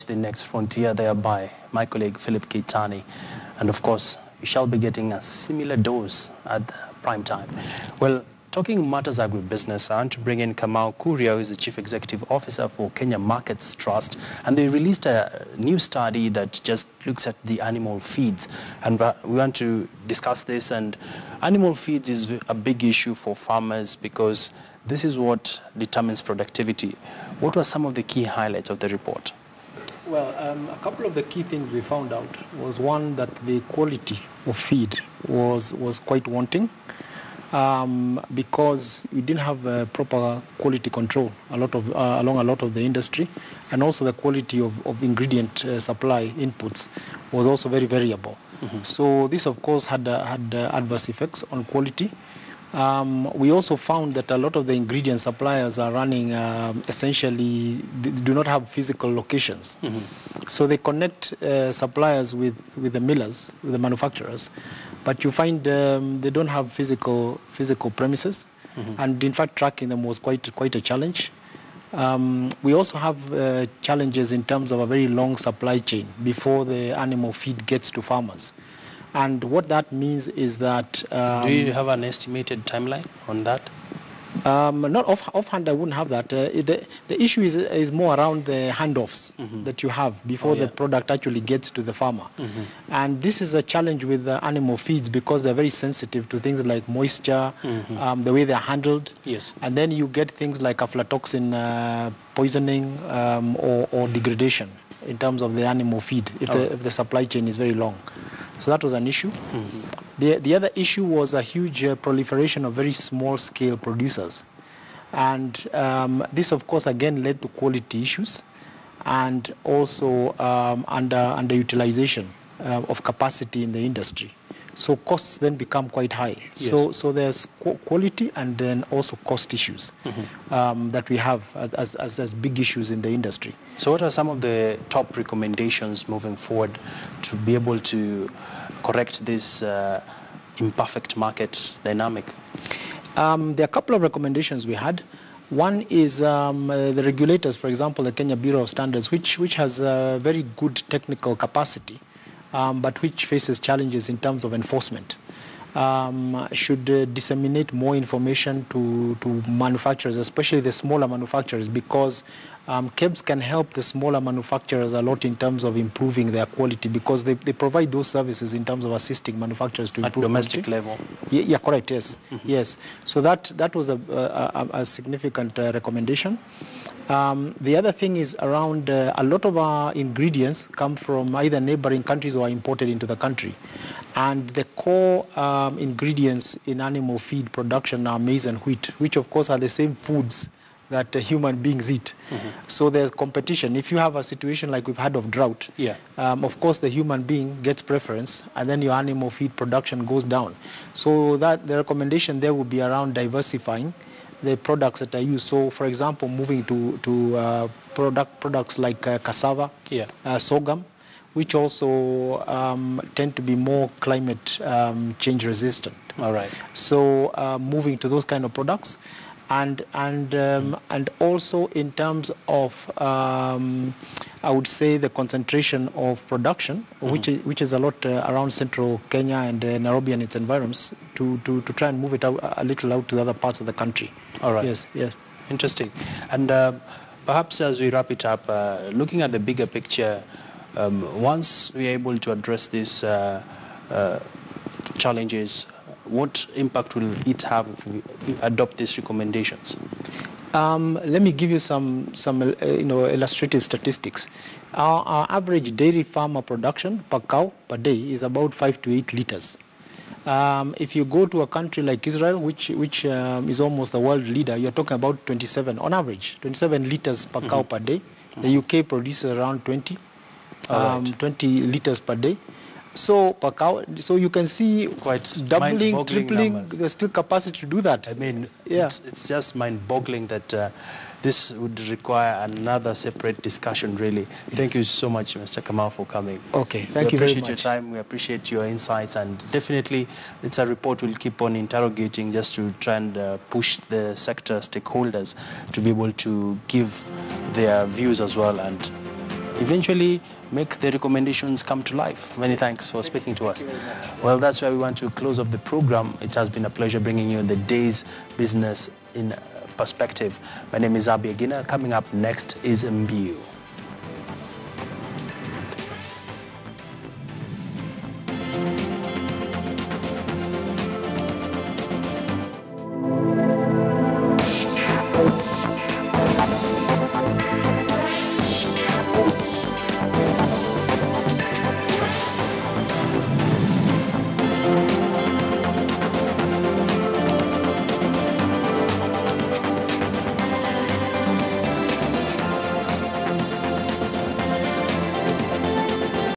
the next frontier there by my colleague Philip Keitani. And of course, you shall be getting a similar dose at prime time. Well, talking matters agribusiness, I want to bring in Kamau Kuria, who is the Chief Executive Officer for Kenya Markets Trust. And they released a new study that just looks at the animal feeds. And we want to discuss this. And animal feeds is a big issue for farmers because this is what determines productivity. What were some of the key highlights of the report? Well, a couple of the key things we found out was one, that the quality of feed was quite wanting. Because we didn't have proper quality control along a lot of the industry, and also the quality of ingredient supply inputs was also very variable. Mm-hmm. So this, of course, had adverse effects on quality. We also found that a lot of the ingredient suppliers are running essentially do not have physical locations. Mm-hmm. So they connect suppliers with the millers, with the manufacturers, but you find they don't have physical premises. Mm-hmm. And in fact tracking them was quite a challenge. We also have challenges in terms of a very long supply chain before the animal feed gets to farmers. And what that means is that... do you have an estimated timeline on that? Not offhand, I wouldn't have that. The issue is more around the handoffs mm-hmm. that you have before the product actually gets to the farmer. Mm-hmm. And this is a challenge with animal feeds because they're very sensitive to things like moisture, mm-hmm. The way they're handled. Yes. And then you get things like aflatoxin poisoning or degradation in terms of the animal feed if the supply chain is very long. So that was an issue. Mm-hmm. The other issue was a huge proliferation of very small-scale producers. And this, of course, again led to quality issues and also underutilization of capacity in the industry. So costs then become quite high. Yes. So there's quality and then also cost issues mm-hmm. That we have as big issues in the industry. So what are some of the top recommendations moving forward to be able to correct this imperfect market dynamic? There are a couple of recommendations we had. One is the regulators, for example, the Kenya Bureau of Standards, which has a very good technical capacity, but which faces challenges in terms of enforcement. Should disseminate more information to manufacturers, especially the smaller manufacturers, because KEBS can help the smaller manufacturers a lot in terms of improving their quality, because they provide those services in terms of assisting manufacturers to improve at domestic quality. level. Yeah, correct. Yes, mm-hmm. Yes. So that was a significant recommendation. The other thing is around a lot of our ingredients come from either neighboring countries or are imported into the country. And the core ingredients in animal feed production are maize and wheat, which of course are the same foods that human beings eat. Mm-hmm. So there's competition. If you have a situation like we've had of drought, of course the human being gets preference and then your animal feed production goes down. So that the recommendation there would be around diversifying the products that are used. So, for example, moving to products like cassava, sorghum, which also tend to be more climate change resistant. All right. So, moving to those kind of products, and also in terms of I would say the concentration of production, which is a lot around central Kenya and Nairobi and its environs, to try and move it out a little out to the other parts of the country. All right. Yes. Interesting. And perhaps as we wrap it up, looking at the bigger picture, once we are able to address these challenges, what impact will it have if we adopt these recommendations? Let me give you some illustrative statistics. Our average dairy farmer production per cow per day is about 5 to 8 liters. If you go to a country like Israel, which is almost the world leader, you're talking about 27 on average, 27 liters per cow per day. The UK produces around 20 liters per day. So per cow, so you can see quite doubling, tripling. Numbers. There's still capacity to do that. I mean, it's just mind-boggling that this would require another separate discussion, really. Yes. Thank you so much, Mr. Kamau, for coming. Okay, thank you very much. We appreciate your time. We appreciate your insights, and definitely, it's a report we'll keep on interrogating just to try and push the sector stakeholders to be able to give their views as well and eventually make the recommendations come to life. Many thanks for speaking to us. Well, that's where we want to close off the program. It has been a pleasure bringing you the day's business in perspective. My name is Abi Agina. Coming up next is Mbiu.